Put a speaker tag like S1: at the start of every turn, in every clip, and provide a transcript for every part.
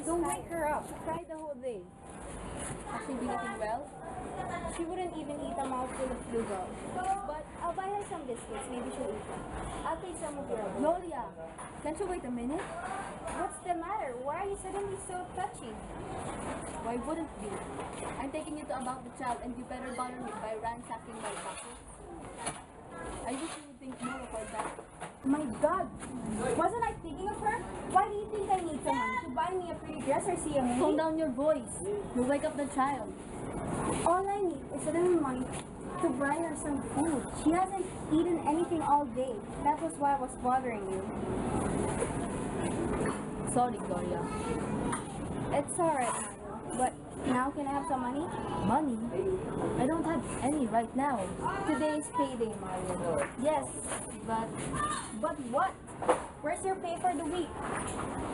S1: Don't wake her up. She cried the whole day.
S2: Has she been eating well?
S1: She wouldn't even eat a mouthful of flugal. But I'll buy her some biscuits. Maybe she'll eat them. I'll take some of your own.
S2: Gloria, can't you wait a minute?
S1: What's the matter? Why are you suddenly so touchy?
S2: Why wouldn't you? I'm taking you to about the child and you better bother me by ransacking my pockets. I wish you would think more of our that.
S1: My God! Wasn't I thinking of her? Why do you think I need some money? To buy me a pretty dress or see a movie?
S2: Tone down your voice. You'll wake up the child.
S1: All I need is a little money to buy her some food. She hasn't eaten anything all day. That was why I was bothering you.
S2: Sorry, Gloria.
S1: It's alright, Mario. But now can I have some money?
S2: Money? I don't have any right now.
S1: Today is payday, Mario.
S2: Yes, but
S1: But what? Where's your pay for the week?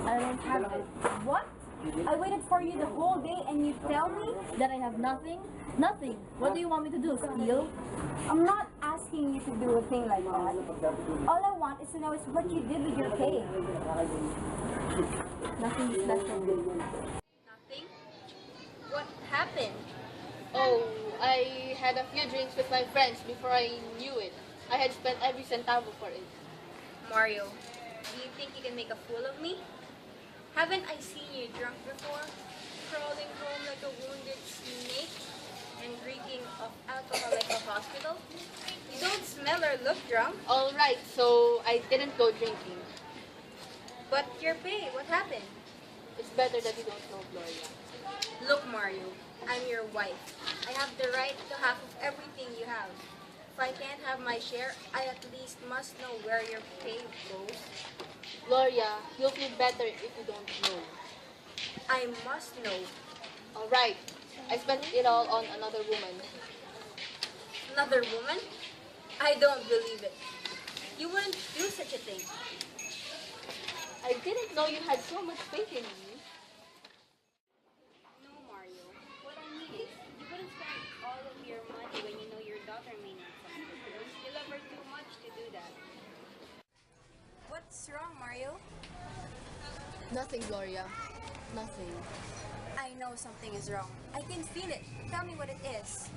S2: I don't have it.
S1: What? I waited for you the whole day and you tell me?
S2: That I have nothing? Nothing. What do you want me to do, steal?
S1: I'm not asking you to do a thing like that. All I want is to know is what you did with your pay.
S2: Nothing is left for me.
S3: Nothing? What happened?
S4: Oh, I had a few drinks with my friends before I knew it. I had spent every centavo for it.
S3: Mario, do you think you can make a fool of me? Haven't I seen you drunk before? Crawling home like a wounded snake and reeking of alcohol like a hospital? You don't smell or look drunk.
S4: Alright, so I didn't go drinking.
S3: But your pay, what happened?
S4: It's better that you don't know, Gloria.
S3: Look, Mario, I'm your wife. I have the right to half of everything you have. If I can't have my share, I at least must know where your pay goes.
S4: Gloria, you'll feel better if you don't know.
S3: I must know.
S4: Alright, I spent it all on another woman.
S3: Another woman? I don't believe it. You wouldn't do such a thing.
S4: I didn't know you had so much faith in me.
S3: No, Mario. What I mean is, you wouldn't spend all of your money when you know your daughter may need something. You love her too much to do that. What's wrong, Mario?
S2: Nothing, Gloria. Nothing.
S3: I know something is wrong. I can feel it. Tell me what it is.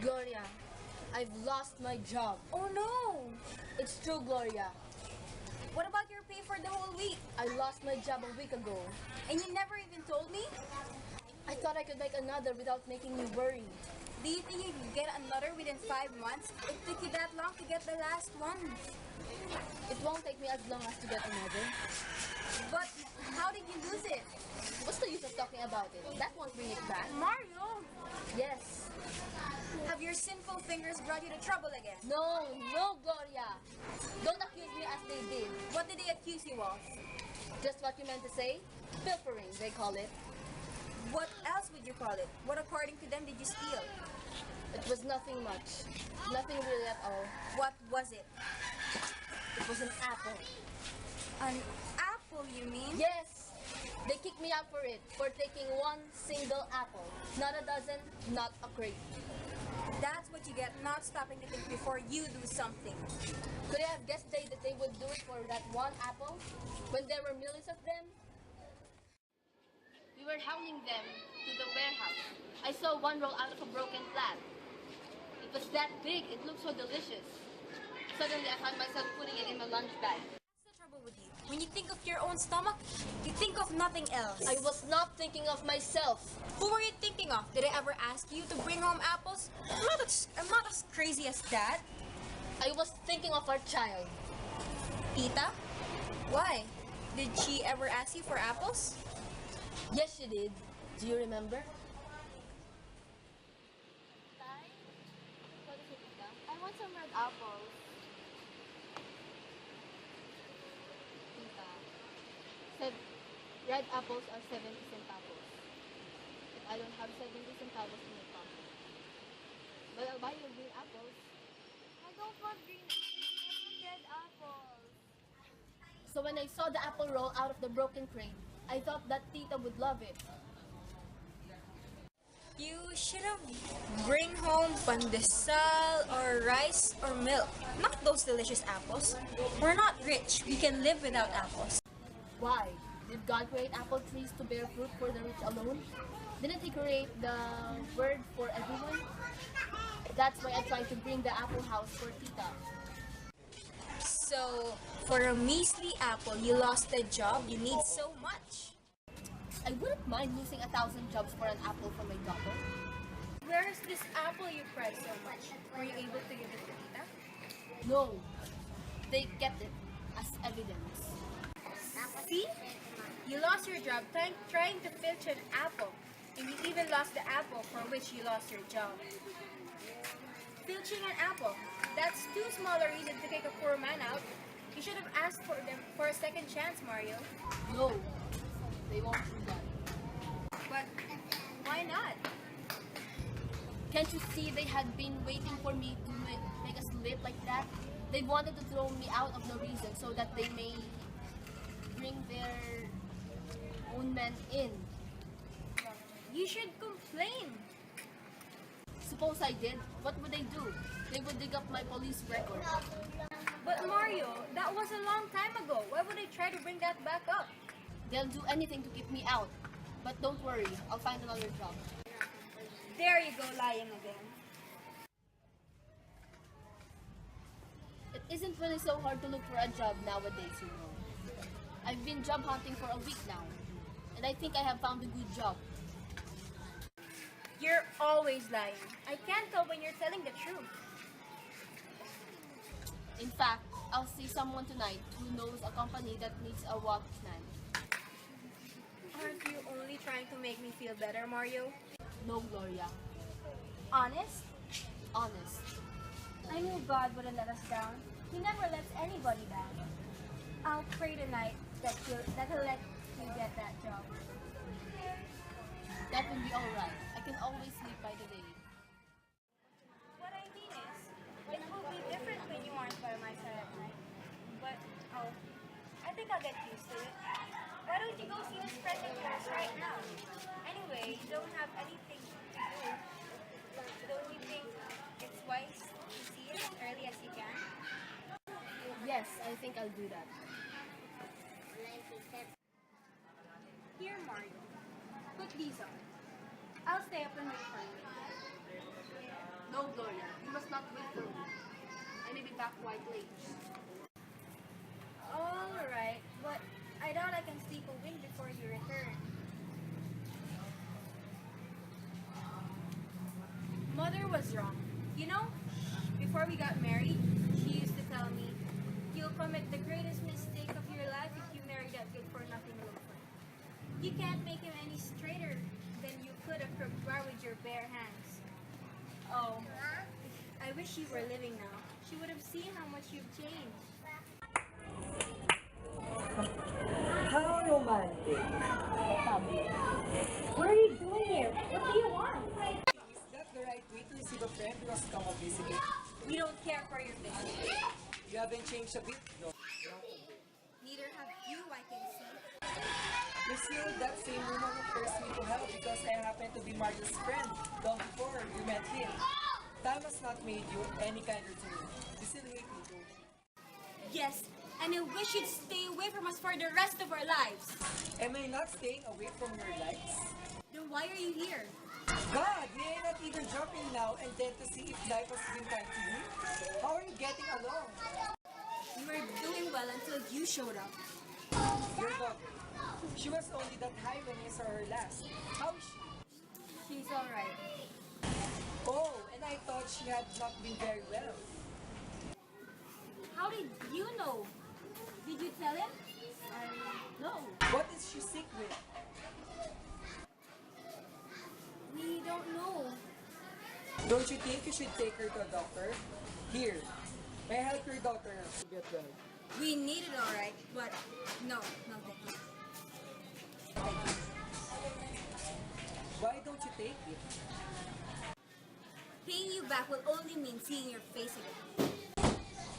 S2: Gloria, I've lost my job.
S3: Oh no!
S2: It's true, Gloria.
S3: What about your pay for the whole week?
S2: I lost my job a week ago.
S3: And you never even told me?
S2: I thought I could make another without making you worry.
S3: Do you think you could get another within 5 months? It took you that long to get the last one.
S2: It won't take me as long as to get another.
S3: But how did you lose it?
S2: What's the use of talking about it? That won't bring it back.
S3: Mario!
S2: Yes.
S3: Have your sinful fingers brought you to trouble again?
S2: No, Gloria. Don't accuse me as they did.
S3: What did they accuse you of?
S2: Just what you meant to say? Pilfering, they call it.
S3: What else would you call it? What according to them did you steal?
S2: It was nothing much. Nothing really at all.
S3: What was it?
S2: It was an apple.
S3: An apple, you mean?
S2: Yes! They kicked me out for it, for taking one single apple. Not a dozen, not a crate.
S3: That's what you get, not stopping to think before you do something.
S2: Could I have guessed that they would do it for that one apple? When there were millions of them?
S4: We were hauling them to the warehouse. I saw one roll out of a broken flat. It was that big, it looked so delicious. Suddenly, I found myself putting it in my lunch bag.
S3: What's the trouble with you? When you think of your own stomach, you think of nothing else.
S2: I was not thinking of myself.
S3: Who were you thinking of? Did I ever ask you to bring home apples? I'm not as crazy as that.
S2: I was thinking of our child.
S3: Tita? Why? Did she ever ask you for apples?
S2: Yes, she did. Do you remember?
S4: What is it, Tita? I want some red apples. Tita, said red apples are 70 centavos. If I don't have 70 centavos in my pocket. But I'll buy you green apples. I don't want green apples. I want red apples.
S2: So when I saw the apple roll out of the broken crate, I thought that Tita would love it.
S3: You should have bring home pandesal or rice or milk. Not those delicious apples. We're not rich. We can live without apples.
S2: Why?
S4: Did God create apple trees to bear fruit for the rich alone? Didn't He create the word for everyone? That's why I tried to bring the apple house for Tita.
S3: So, for a measly apple, you lost the job you need so much.
S4: I wouldn't mind losing 1,000 jobs for an apple for my daughter.
S3: Where's this apple you prize so much? Were you able to give it to Tita?
S4: No, they kept it as evidence.
S3: See? You lost your job trying to filch an apple, and you even lost the apple for which you lost your job. Filching an apple, that's too small a reason to kick a poor man out. You should have asked for a second chance, Mario.
S4: No, they won't do that.
S3: But why not?
S4: Can't you see they had been waiting for me to make a slip like that? They wanted to throw me out of no reason so that they may bring their own men in.
S3: You should complain.
S4: Suppose I did, what would they do? They would dig up my police record.
S3: But Mario, that was a long time ago. Why would they try to bring that back up?
S4: They'll do anything to keep me out. But don't worry, I'll find another job.
S3: There you go, lying again.
S4: It isn't really so hard to look for a job nowadays, you know. I've been job hunting for a week now, and I think I have found a good job.
S3: You're always lying. I can't tell when you're telling the truth.
S4: In fact, I'll see someone tonight who knows a company that needs a watchman.
S3: Aren't you only trying to make me feel better, Mario?
S4: No, Gloria.
S3: Honest?
S4: Honest.
S1: I knew God wouldn't let us down. He never lets anybody down. I'll pray tonight that he'll let you get that job.
S4: That will be alright. I can always sleep by the day.
S1: What I mean is, it will be different when you aren't by my side at night. But, I think I'll get used to it. Why don't you go see this friend of yours right now? Anyway, you don't have anything to do. Don't you think it's wise to see it as early as you can?
S4: Yes, I think I'll do that.
S1: Here, Mario. Put these on. I'll stay up and wait for you.
S4: No, Gloria. You must not wait for me. I may be back quite late.
S1: Alright, but I doubt I can sleep a wink before you return. Mother was wrong. You know, before we got married, she used to tell me, you'll commit the greatest mistake of your life if you marry that good-for-nothing loafer. You can't make him any straighter than you could a crooked bar with your bare hands. Oh, I wish she were living now. She would have seen how much you've changed.
S5: How romantic.
S1: What are you doing here? What do you want?
S5: Is that the right way to receive a friend who has come a visit?
S1: We don't care for your business.
S5: You haven't changed a bit, no.
S1: Neither have you, I can see.
S5: You're still that same woman who forced me to help because I happen to be Mario's friend long before you met him. Time has not made you any kinder to me. You still hate me, don't you?
S1: Yes, and I wish you'd stay away from us for the rest of our lives.
S5: Am I not staying away from your lives?
S1: Then why are you here?
S5: God, may I not even jump in now and then to see if life has been kind to you? How are you getting along?
S1: We were doing well until you showed up.
S5: Your daughter. She was only that high when I saw her last. How is she?
S1: She's alright.
S5: Oh, and I thought she had not been very well.
S1: How did you know? Did you tell him?
S4: No.
S5: What is she sick with?
S1: We don't know.
S5: Don't you think you should take her to a doctor? Here, may I help your daughter to get well?
S1: We need it alright, but no thank you.
S5: Thank you. Why don't you take it?
S1: Paying you back will only mean seeing your face again.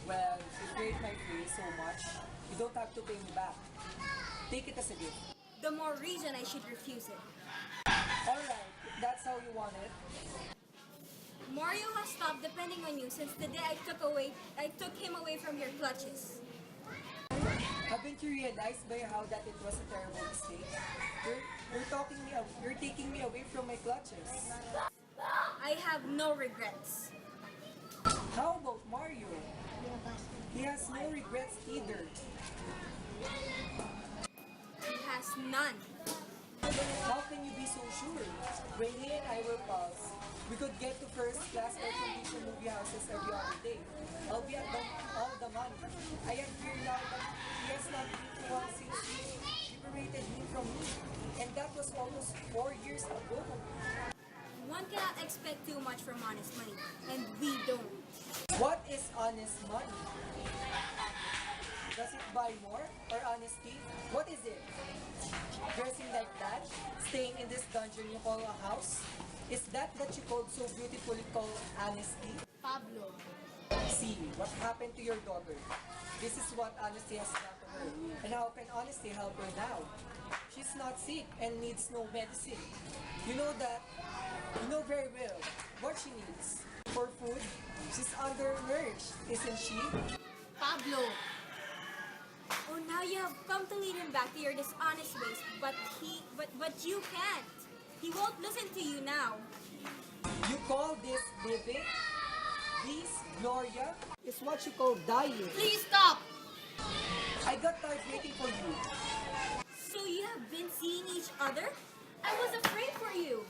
S5: Well, if you hate my face so much, you don't have to pay me back. Take it as a gift.
S1: The more reason I should refuse it.
S5: Alright, if that's how you want it.
S1: Mario has stopped depending on you since the day I took him away from your clutches.
S5: A Haven't you realized by how that it was a terrible mistake? You're taking me away from my clutches.
S1: I have no regrets.
S5: How about Mario? He has no regrets either.
S1: He has none.
S5: How can you be so sure? When he and I were pals, we could get to first class air-conditioned movie houses every other day. I'll be at all the money. I am here now that he has not been to one since he liberated me from me. And that was almost 4 years ago.
S1: One cannot expect too much from honest money, and we don't.
S5: What is honest money? Does it buy more or honesty? What is it? Dressing like that? Staying in this dungeon you call a house? Is that you called so beautifully called honesty?
S4: Pablo.
S5: See, what happened to your daughter? This is what honesty has done to her. And how can honesty help her now? She's not sick and needs no medicine. You know that. You know very well what she needs. For food, she's undernourished, isn't she?
S4: Pablo.
S1: Oh, now you have come to lead him back to your dishonest ways, but you can't. He won't listen to you now.
S5: You call this living? This, Gloria, is what you call dying.
S4: Please stop.
S5: I got tired waiting for you.
S1: So you have been seeing each other? I was afraid for you.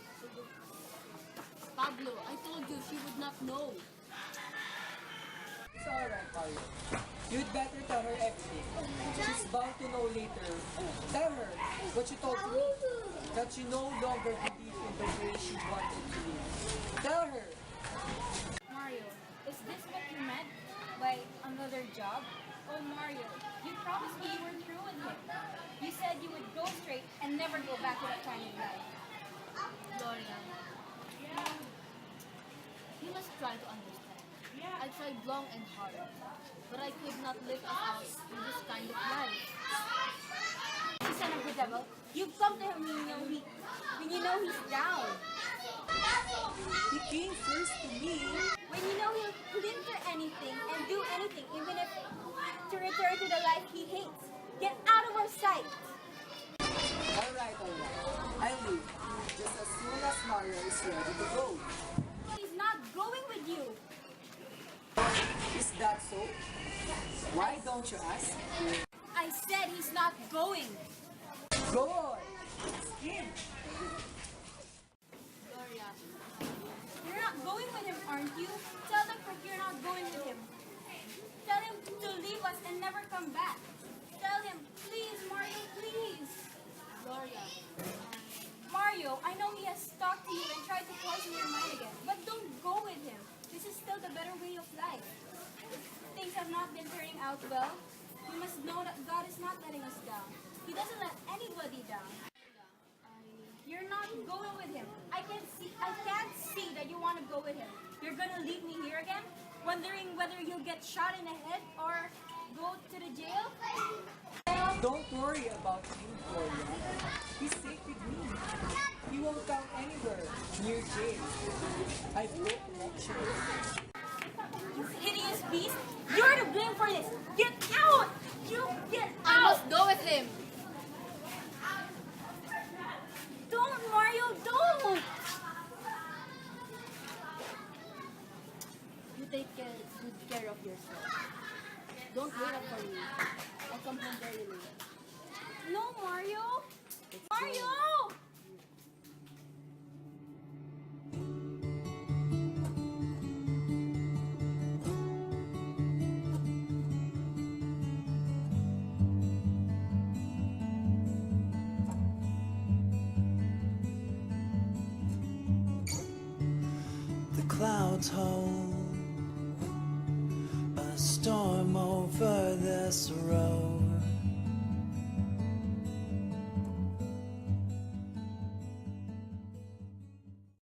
S2: Pablo, I told you she would not know.
S5: It's alright, Mario. You'd better tell her everything. She's bound to know later. Tell her what you told me. That you no longer believe in the way she wanted to live. Tell her.
S1: Mario, is this what you meant by another job? Oh, Mario, you promised me you were through with him. You said you would go straight and never go back to that kind of life.
S2: Gloria, you must try to understand. I tried long and hard, but I could not live us out in this kind of life.
S1: You son of the devil, you've come to him when you know he's down.
S5: He came first to me.
S1: When you know he'll live for anything and do anything, even if to return to the life he hates. Get out of our sight.
S5: Alright. I'll leave. Just as soon as Mario is ready to go.
S1: He's not going with you.
S5: Is that so? Why don't you ask?
S1: I said he's not going.
S5: Go on. It's him.
S2: Gloria,
S1: You're not going with him, aren't you? Tell the crook you're not going with him. Tell him to leave us and never come back. Tell him, please, Mario, please.
S2: Gloria,
S1: Mario, I know he has talked to you and tried to poison your mind again, but don't go with him. This is still the better way of life. If things have not been turning out well, we must know that God is not letting us down. He doesn't let anybody down. You're not going with him. I can't see that you want to go with him. You're gonna leave me here again, wondering whether you'll get shot in the head or go to the jail?
S5: Don't worry about him, Gloria. He's safe with me. He won't come anywhere near jail. I've got lectures.
S1: You hideous beast! You're to blame for this! Get out! You get
S4: I
S1: out!
S4: must go with him.
S1: Don't, Mario, don't!
S2: you take good care of yourself. Don't wait up for me. I'll come home very late.
S1: No, Mario! Mario!
S6: The clouds hold a storm over this road.